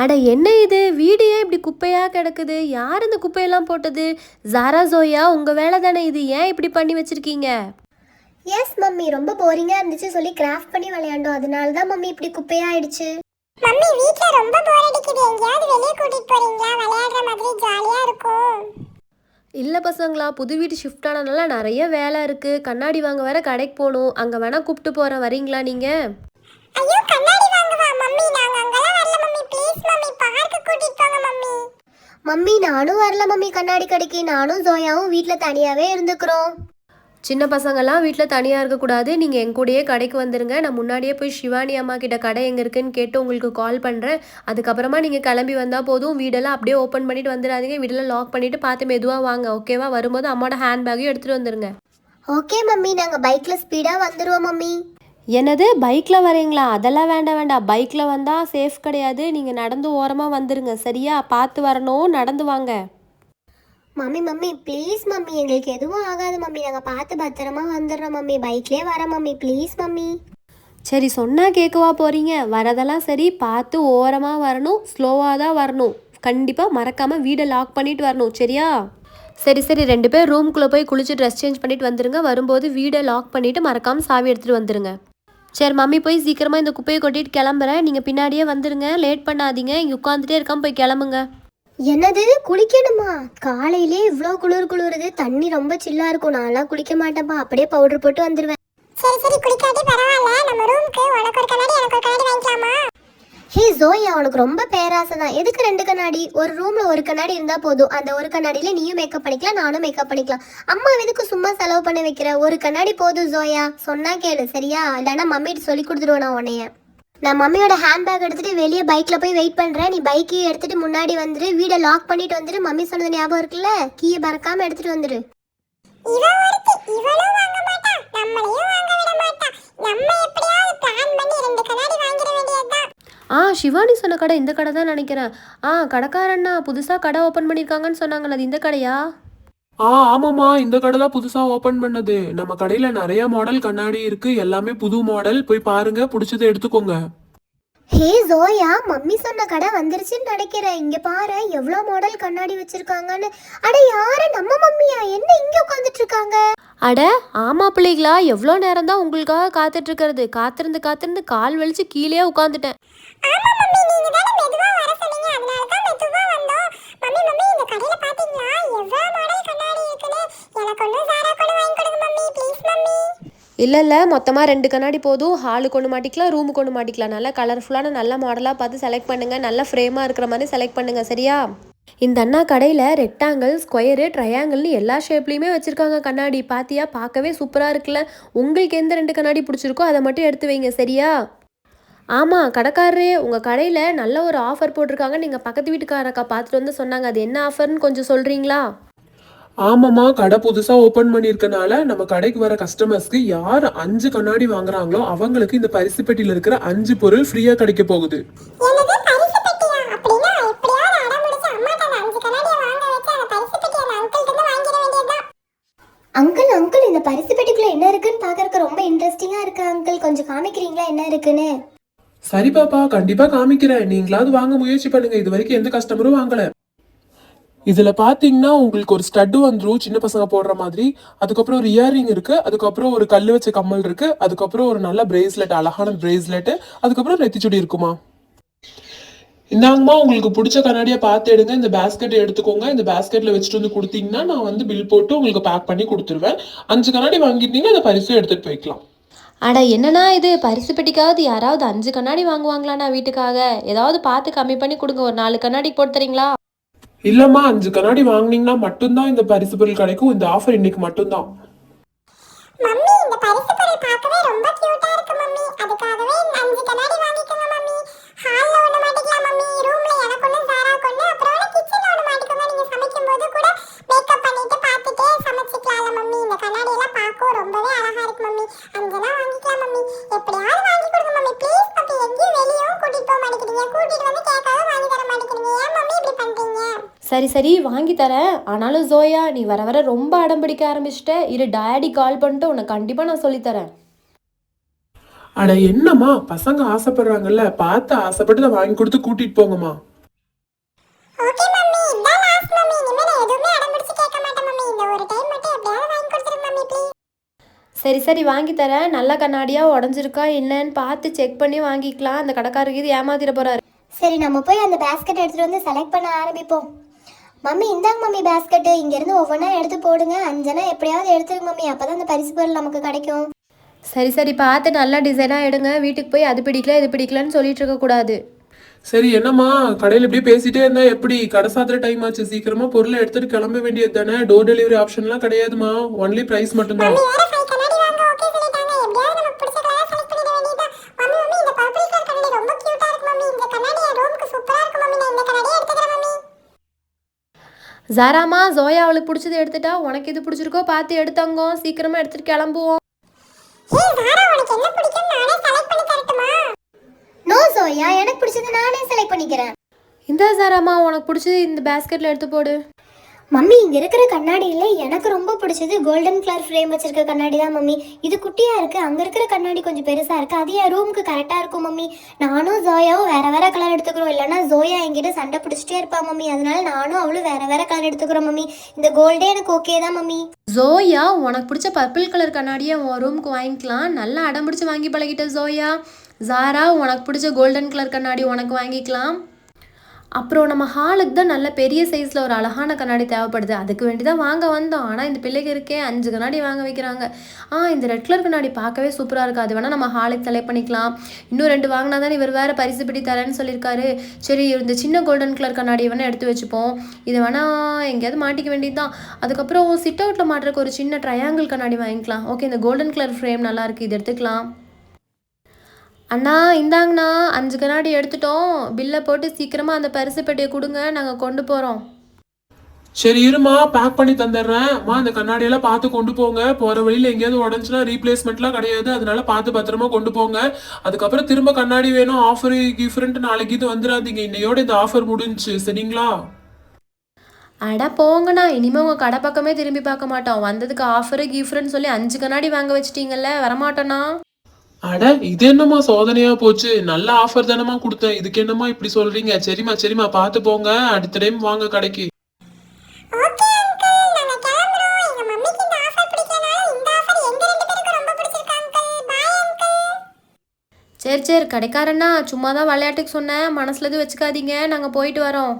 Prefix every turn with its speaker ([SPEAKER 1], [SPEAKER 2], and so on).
[SPEAKER 1] அட என்ன இது வீடு ஏன் இப்படி குப்பையா கிடக்குது? யார் இந்த குப்பையெல்லாம் போட்டது? ஜாரா ஜோயா உங்க வேலை தானே இது? ஏன் இப்படி பண்ணி வச்சிருக்கீங்க?
[SPEAKER 2] எஸ் மம்மி, ரொம்ப போரிங்கா இருந்துச்சு சொல்லி கிராஃப்ட் பண்ணி விளையாண்டோம். அதனால தான் மம்மி இப்படி குப்பையாயிடுச்சு.
[SPEAKER 3] மம்மி வீட்ல ரொம்ப போர் அடிக்குது. எங்கயாவது வெளிய கூட்டிட்டு போறீங்களா? விளையாடுற மாதிரி ஜாலியா இருக்கும்.
[SPEAKER 1] இல்ல பசங்களா, புது வீடு ஷிஃப்ட் ஆனதுனால நிறைய வேலை இருக்கு. கண்ணாடி வாங்க வேற கடைக்கு போகணும். அங்க வேணா கூப்பிட்டு போறேன், வரீங்களா நீங்க?
[SPEAKER 3] ஐயோ கண்ணாடி வாங்குவா மம்மி? நாங்க அங்கலாம் வரல மம்மி. ப்ளீஸ் மம்மி, பார்க்க கூட்டிட்டு போங்க மம்மி.
[SPEAKER 2] மம்மி நானும் வரல மம்மி கண்ணாடி கடைக்கு. நானும் ஜோயாவும் வீட்ல தனியாவே இருந்துக்கிறோம்.
[SPEAKER 1] சின்ன பசங்கள்லாம் வீட்டில் தனியாக இருக்கக்கூடாது. நீங்கள் என் கூடயே கடைக்கு வந்துடுங்க. நான் முன்னாடியே போய் சிவானி அம்மா கிட்ட கடை எங்கே இருக்குன்னு கேட்டு உங்களுக்கு கால் பண்ணுறேன். அதுக்கப்புறமா நீங்கள் கிளம்பி வந்தால் போதும். வீடெல்லாம் அப்படியே ஓப்பன் பண்ணிட்டு வந்துடாதீங்க. வீடெல்லாம் லாக் பண்ணிவிட்டு பார்த்து மெதுவாக வாங்க, ஓகேவா? வரும்போது அம்மாவோட ஹேண்ட் பேக்கையும் எடுத்துகிட்டு வந்துடுங்க.
[SPEAKER 2] ஓகே மம்மி, நாங்க பைக்ல ஸ்பீடா வந்துருவோம் மம்மி.
[SPEAKER 1] என்னது, பைக்கில் வரீங்களா? அதெல்லாம் வேண்டாம் வேண்டாம். பைக்கில் வந்தால் சேஃப் கிடையாது. நீங்கள் நடந்து ஓரமாக வந்துடுங்க, சரியா? பார்த்து வரணும், நடந்து வாங்க.
[SPEAKER 2] மம்மி மம்மி ப்ளீஸ் மம்மி, எங்களுக்கு எதுவும் ஆகாது மம்மி. நாங்க பார்த்து பத்திரமா வந்துடுறோம் மம்மி. பைக்லயே வர மம்மி, ப்ளீஸ் மம்மி.
[SPEAKER 1] சரி, சொன்னால் கேட்கவா போகிறீங்க? வரதெல்லாம் சரி, பார்த்து ஓரமாக வரணும், ஸ்லோவாக தான் வரணும். கண்டிப்பாக மறக்காமல் வீடை லாக் பண்ணிட்டு வரணும், சரியா? சரி சரி, 2 பேர் ரூம்குள்ளே போய் குளிச்சு ட்ரெஸ் சேஞ்ச் பண்ணிட்டு வந்துடுங்க. வரும்போது வீடை லாக் பண்ணிவிட்டு மறக்காமல் சாவி எடுத்துகிட்டு வந்துடுங்க. சரி மம்மி, போய் சீக்கிரமாக இந்த குப்பையை கொட்டிட்டு கிளம்புறேன். நீங்கள் பின்னாடியே வந்துடுங்க, லேட் பண்ணாதீங்க. இங்கே உட்காந்துட்டே இருக்காமல் போய் கிளம்புங்க.
[SPEAKER 2] என்னது, குளிக்கணுமா? காலையிலே இவ்வளோ குளிருது. தண்ணி ரொம்ப சில்லா இருக்கும். நான்லாம் குளிக்க மாட்டேன்ப்பா, அப்படியே பவுடர் போட்டு வந்துடுவேன்.
[SPEAKER 3] சரி சரி, குளிக்காட்டி பரவாயில்ல. நம்ம ரூமுக்கு உனக்கு ஒரு கண்ணாடி எனக்கு ஒரு கண்ணாடி வாங்கிக்கலாமா?
[SPEAKER 2] ஹே ஜோயா, உனக்கு ரொம்ப பேராசை தான். எதுக்கு 2 கண்ணாடி? ஒரு ரூம்ல ஒரு கண்ணாடி இருந்தா போதும். அந்த ஒரு கண்ணாடியில நீயும் மேக்கப் பண்ணிக்கலாம், நானும் மேக்கப் பண்ணிக்கலாம். அம்மா எதுக்கு சும்மா செலவு பண்ண வைக்கிற? ஒரு கண்ணாடி போதும் ஜோயா. சொன்னா கேளு, சரியா? இல்லைன்னா மம்மிட்டு சொல்லி கொடுத்துருவேன் நான் உன்னைய. நான் மம்மியோட ஹேண்ட் பேக் எடுத்துட்டு வெளியே பைக்ல போய் வெயிட் பண்றேன். நீ பைக்கையும் எடுத்துட்டு முன்னாடி வந்துரு. வீடை லாக் பண்ணிட்டு வந்துரு. மம்மி சொன்னது ஞாபகம் இருக்குல்ல? கீயை பறக்காம எடுத்துட்டு வந்துரு.
[SPEAKER 3] இவளும் வாங்க மாட்டா, நம்மளையும் வாங்க விட மாட்டா. நம்ம எப்படியாவது பிளான் பண்ணி 2 கண்ணாடி வாங்கிட வேண்டியதுதான்.
[SPEAKER 1] சிவானி சொன்ன கடை இந்த கடை தான் நினைக்கிறேன். கடைக்காரண்ணா புதுசாக கடை ஓப்பன் பண்ணியிருக்காங்கன்னு சொன்னாங்களே, அது இந்த கடையா?
[SPEAKER 4] ஆமாம்மா, இந்த கடை தான் புதுசா ஓபன் பண்ணது. நம்ம கடையில நிறைய மாடல் கண்ணாடி இருக்கு. எல்லாமே புது மாடல். போய் பாருங்க, பிடிச்சதை எடுத்துக்கோங்க.
[SPEAKER 2] ஹே ஜோயா, மம்மி சொன்ன கடை வந்துருச்சுன்னு நினைக்கிறேன். இங்க பாரு எவ்வளோ மாடல் கண்ணாடி வச்சிருக்காங்கன்னு. அட யாரு, நம்ம மம்மியா? என்ன இங்க உட்காந்துட்டு இருக்காங்க?
[SPEAKER 1] அட ஆமா பிள்ளைகளா, எவ்வளோ நேரம் தான் உங்களுக்காக காத்துட்ருக்கிறது. காத்திருந்து கால் வலிச்சு கீழே உட்காந்துட்டேன்.
[SPEAKER 3] ஆமா மம்மி, நீங்க தான மெதுவா வர சொன்னீங்க. அதனால தான் மெதுவா வந்தோம். மம்மி இந்த கடையில பாத்தீங்களா எவ்வளவு மாடல் கண்ணாடி இருக்குன்னு? எனக்கு ஒன்னு சாரா கூட வாங்கி கொடுங்க மம்மி, ப்ளீஸ் மம்மி.
[SPEAKER 1] இல்லை மொத்தமாக 2 கண்ணாடி போதும். ஹாலுக்கு ஒன்று மாட்டிக்கலாம், ரூமுக்கு ஒன்று மாட்டிக்கலாம். நல்லா கலர்ஃபுல்லான நல்ல மாடலாக பார்த்து செலக்ட் பண்ணுங்கள். நல்ல ஃப்ரேமாக இருக்கிற மாதிரி செலக்ட் பண்ணுங்கள், சரியா? இந்த அண்ணா கடையில் ரெக்டாங்கிள், ஸ்கொயரு, ட்ரையாங்கிள்னு எல்லா ஷேப்லேயுமே வச்சுருக்காங்க கண்ணாடி. பார்த்தியா, பார்க்கவே சூப்பராக இருக்குல்ல? உங்களுக்கு எந்த 2 கண்ணாடி பிடிச்சிருக்கோ அதை மட்டும் எடுத்து வைங்க, சரியா? ஆமாம் கடைக்காரரே, உங்கள் கடையில் நல்ல ஒரு ஆஃபர் போட்டிருக்காங்க. நீங்கள் பக்கத்து வீட்டுக்காரக்கா பார்த்துட்டு வந்து சொன்னாங்க. அது என்ன ஆஃபர்னு கொஞ்சம் சொல்கிறீங்களா?
[SPEAKER 4] ஆமாம்மா, கடை புதுசா ஓபன் பண்ணிருக்கனால நம்ம கடைக்கு வர கஸ்டமர்ஸ்க்கு யார் 5 கண்ணாடி வாங்குறாங்களோ அவங்களுக்கு இந்த பரிசு பெட்டியில இருக்கிற 5 பொருள் ஃப்ரீயா கிடைக்க போகுது.
[SPEAKER 3] என்னது, பரிசு பெட்டியா? அப்படினா எப்படியாவது அடம் பிடிச்சு அம்மாட்ட அந்த 5 கண்ணாடியை வாங்க வச்சு அந்த பரிசு பெட்டியை அந்த அங்கிள் கிட்ட வாங்கிட வேண்டியதுதான்.
[SPEAKER 2] அங்கிள் இந்த பரிசு பெட்டிக்குள்ள என்ன இருக்குன்னு பார்க்கறதுக்கு ரொம்ப இன்ட்ரெஸ்டிங்கா இருக்கு அங்கிள். கொஞ்சம் காமிக்கிறீங்களா என்ன இருக்குன்னு?
[SPEAKER 4] சரி பாப்பா, கண்டிப்பா காமிக்கிறேன். நீங்களாவது வாங்க முயற்சி பண்ணுங்க. இது வரைக்கும் எந்த கஸ்டமரும் வாங்கல. இதுல பாத்தீங்கன்னா உங்களுக்கு ஒரு ஸ்டட் வந்துரும், சின்ன பசங்க போடுற மாதிரி. அதுக்கப்புறம் ஒரு இயர்ரிங் இருக்கு. அதுக்கப்புறம் ஒரு கல்லு வச்ச கம்மல் இருக்கு. அதுக்கப்புறம் ஒரு நல்ல பிரேஸ்லெட், அழகான பிரேஸ்லெட். அதுக்கப்புறம் நெத்திச்சுடி இருக்குமா. இந்தாங்கம்மா, உங்களுக்கு பிடிச்ச கண்ணாடியை பார்த்து எடுங்க. இந்த பேஸ்கெட் எடுத்துக்கோங்க. இந்த பேஸ்கெட்ல வச்சுட்டு வந்து கொடுத்தீங்கன்னா நான் வந்து பில் போட்டு உங்களுக்கு பேக் பண்ணி கொடுத்துருவேன். 5 கண்ணாடி வாங்கிட்டீங்கன்னா அந்த பரிசு எடுத்துட்டு போய்க்கலாம்.
[SPEAKER 1] அட என்னண்ணா இது, பரிசு பெட்டிக்காவது யாராவது 5 கண்ணாடி வாங்குவாங்களாண்ணா வீட்டுக்காக? ஏதாவது பார்த்து கம்மி பண்ணி கொடுங்க. ஒரு 4 கண்ணாடி போட்டு தரீங்களா?
[SPEAKER 4] இல்லம்மா, 5 கண்ணாடி வாங்கினீங்கன்னா மட்டும்தான் இந்த பரிசு பொருள் கிடைக்கும். இந்த ஆஃபர் இன்னைக்கு மட்டும்தான்.
[SPEAKER 3] மம்மி இந்த பரிசு பொருள் பார்க்கவே ரொம்ப கியூட்டா இருக்கு மம்மி. அதுக்காகவே 5 கண்ணாடி வாங்கிக்கோங்க மம்மி. ஹால்ல ஒன்னு மாட்டிக்கலாம் மம்மி, ரூம்ல எனக்கு ஒன்னு சாரா கொண்டு, அப்புறம் கிச்சன்ல ஒன்னு மாட்டிக்கோங்க. நீங்க சமைக்கும்போது கூட மேக்கப் பண்ணிட்டு பார்த்துட்டே சமைச்சிக்கலாம்ல மம்மி. இந்த கண்ணாடி எல்லாம் பார்க்க ரொம்பவே அழகா இருக்கு மம்மி. 5 வாங்கிக்கலாம் மம்மி. எப்படியாவது வாங்கி கொடுங்க மம்மி, ப்ளீஸ் மம்மி. எங்கேயும் வெளியவும் கூட்டிட்டு போக மாட்டேங்கிறீங்க, கூட்டிட்டு வந்து கேட்காத வாங்கி தர மாட்டேங்கிறீங்க. ஏன் மம்மி இப்படி பண்றீங்க?
[SPEAKER 1] சரி வாங்கி தரேன். ஆனாலும் ஜோயா, நீ வர ரொம்ப அடம் பிடிக்க ஆரம்பிச்சிட்ட. இரு, டேடி கால் பண்ணிட்டு உனக்கு கண்டிப்பாக நான் சொல்லித்தரேன்.
[SPEAKER 4] அட என்னம்மா, பசங்க ஆசைப்படுறாங்கல்ல, பார்த்து ஆசைப்பட்டு வாங்கி கொடுத்து கூட்டிட்டு போங்கம்மா.
[SPEAKER 3] ஓகே மம்மி, இதான் லாஸ்ட் மம்மி. இனிமே நான் எதுவுமே அடம் பிடிச்சு கேட்க மாட்டேன் மம்மி. இந்த ஒரு டைம் மட்டும் எப்படியாவது வாங்கி கொடுத்துருங்க மம்மி ப்ளீஸ்.
[SPEAKER 1] சரி சரி வாங்கி தரேன். நல்ல கண்ணாடியாக உடஞ்சிருக்கா என்னன்னு பார்த்து செக் பண்ணி வாங்கிக்கலாம். அந்த கடைக்காரருக்கு இது ஏமாத்திட போகிறாரு.
[SPEAKER 2] சரி நம்ம போய் அந்த பேஸ்கெட் எடுத்துகிட்டு வந்து செலக்ட் பண்ண ஆரம்பிப்போம். மம்மி இந்தாங்க மம்மி பேஸ்கெட்டு, இங்கேருந்து ஒவ்வொன்றா எடுத்து போடுங்க. 5 எப்படியாவது எடுத்துருங்க மம்மி, அப்போ தான் அந்த பரிசு பொருள் நமக்கு கிடைக்கும்.
[SPEAKER 1] சரி சரி பார்த்து நல்ல டிசைனாக எடுங்க. வீட்டுக்கு போய் அது பிடிக்கல இது பிடிக்கலன்னு சொல்லிட்டு இருக்கக்கூடாது.
[SPEAKER 4] சரி என்னம்மா, கடையில் இப்படியே பேசிட்டே இருந்தா எப்படி? கடை சாத்திர டைம் ஆச்சு, சீக்கிரமா பொருளை எடுத்துட்டு கிளம்ப வேண்டியது தானே. டோர் டெலிவரி ஆப்ஷன்லாம் கிடையாதுமா, ஒன்லி பிரைஸ் மட்டும்தான்.
[SPEAKER 3] மம்மி வேற 5 கண்ணாடி வாங்க ஓகே சொல்லிட்டாங்க. எப்படியாவது நமக்கு பிடிச்ச கலரை செலக்ட் பண்ணிட வேண்டியதா. மம்மி மம்மி இந்த பர்பிள் கலர் கண்ணாடி ரொம்ப கியூட்டா இருக்கு மம்மி. இந்த கண்ணாடி என் ரூமுக்கு சூப்பரா இருக்கு மம்மி. நான் இந்த கண்ணாடியை எடுத்துக்கிறேன் மம்மி.
[SPEAKER 1] ஜாராமா, ஜோயா அவளுக்கு பிடிச்சது எடுத்துட்டா. உனக்கு இது பிடிச்சிருக்கோ பார்த்து எடுத்தங்க. சீக்கிரமாக எடுத்துட்டு கிளம்புவோம்.
[SPEAKER 3] ஏய் சாரா, உனக்கு என்ன பிடிக்கும் நானே செலக்ட் பண்ணி தரட்டுமா?
[SPEAKER 2] நோ சோயா, எனக்கு பிடிச்சது நானே செலக்ட் பண்ணிக்கிறேன்.
[SPEAKER 1] இந்த ஜாராமா, உனக்கு பிடிச்சது இந்த பேஸ்கெட்டில் எடுத்து போடு.
[SPEAKER 2] மம்மி இங்கே இருக்கிற கண்ணாடியில் எனக்கு ரொம்ப பிடிச்சது கோல்டன் கலர் ஃப்ரேம் வச்சிருக்க கண்ணாடி தான் மம்மி. இது குட்டியாக இருக்குது, அங்கே இருக்கிற கண்ணாடி கொஞ்சம் பெருசாக இருக்குது. அது என் ரூமுக்கு கரெக்டாக இருக்கும் மம்மி. நானும் ஜோயாவும் வேறு வேறு கலர் எடுத்துக்கிறோம். இல்லைனா ஜோயா என்கிட்ட சண்டை பிடிச்சிட்டே இருப்பா மம்மி. அதனால நானும் அவளும் வேறு வேறு கலர் எடுத்துக்கிறோம் மம்மி. இந்த கோல்டே எனக்கு ஓகே தான் மம்மி.
[SPEAKER 1] ஜோயா, உனக்கு பிடிச்ச பர்பிள் கலர் கண்ணாடியை உன் ரூமுக்கு வாங்கிக்கலாம். நல்லா அடம் பிடிச்சி வாங்கி பழகிட்ட ஜோயா. ஜாரா, உனக்கு பிடிச்ச கோல்டன் கலர் கண்ணாடி உனக்கு வாங்கிக்கலாம். அப்புறம் நம்ம ஹாலுக்கு தான் நல்ல பெரிய சைஸில் ஒரு அழகான கண்ணாடி தேவைப்படுது. அதுக்கு வேண்டி தான் வாங்க வந்தோம். ஆனால் இந்த பிள்ளைக்கு இருக்கே 5 கண்ணாடி வாங்க வைக்கிறாங்க. இந்த ரெட் கலர் கண்ணாடி பார்க்கவே சூப்பராக இருக்குது. அது வேணால் நம்ம ஹாலுக்கு செலக்ட் பண்ணிக்கலாம். இன்னும் 2 வாங்கினா தான் இவர் வேறு பரிசு பிடி தரேன்னு சொல்லியிருக்காரு. சரி, இந்த சின்ன கோல்டன் கலர் கண்ணாடியை வேணால் எடுத்து வச்சுப்போம். இதை வேணால் எங்கேயாவது மாட்டிக்க வேண்டியது தான். அதுக்கப்புறம் சிட் அவுட்டில் மாட்டுறதுக்கு ஒரு சின்ன ட்ரையாங்கிள் கண்ணாடி வாங்கிக்கலாம். ஓகே, இந்த கோல்டன் கலர் ஃப்ரேம் நல்லாயிருக்கு, இது எடுத்துக்கலாம். அண்ணா இந்தாங்கண்ணா, 5 கண்ணாடி எடுத்துட்டோம். பில்லை போட்டு சீக்கிரமாக அந்த பரிசு பெட்டியை கொடுங்க, நாங்கள் கொண்டு போகிறோம்.
[SPEAKER 4] சரி இருமா, பேக் பண்ணி தந்துடுறேன்மா. இந்த கண்ணாடியெல்லாம் பார்த்து கொண்டு போங்க. போற வழியில எங்கேயாவது உடஞ்சுன்னா ரீப்ளேஸ்மெண்ட்லாம் கிடையாது. அதனால பார்த்து பத்திரமா கொண்டு போங்க. அதுக்கப்புறம் திரும்ப கண்ணாடி வேணும், ஆஃபர் கிஃப்ட் நாளைக்கு இது வந்துடாதீங்க. இன்னையோட இந்த ஆஃபர் முடிஞ்சுச்சு, சரிங்களா?
[SPEAKER 1] அட போங்கண்ணா, இனிமேல் உங்கள் கடை பக்கமே திரும்பி பார்க்க மாட்டோம். வந்ததுக்கு ஆஃபரு கிஃப்ட்னு சொல்லி 5 கண்ணாடி வாங்க வச்சிட்டீங்கல்ல, வரமாட்டோண்ணா.
[SPEAKER 4] அட இது என்னம்மா சோதனையா போச்சு? நல்ல ஆஃபர் தானமா கொடுத்தேன், இதுக்கு என்னம்மா இப்படி சொல்றீங்க? சரிம்மா சரிம்மா, பார்த்து போங்க. அடுத்த டைம் வாங்க கடைக்கு.
[SPEAKER 3] ஓகே அங்கிள், நாங்க கிளம்புறோம். எங்க மம்மிக்கு இந்த ஆஃபர் பிடிக்கனால இந்த ஆஃபர் எங்க 2 பேருக்கும் ரொம்ப பிடிச்சிருக்கு அங்கிள். By uncle.
[SPEAKER 1] சரி சரி கடைக்காரண்ணா, சும்மா தான் விளையாட்டுக்கு சொன்னேன், மனசில் எதுவும் வச்சுக்காதீங்க, நாங்கள் போயிட்டு வரோம்.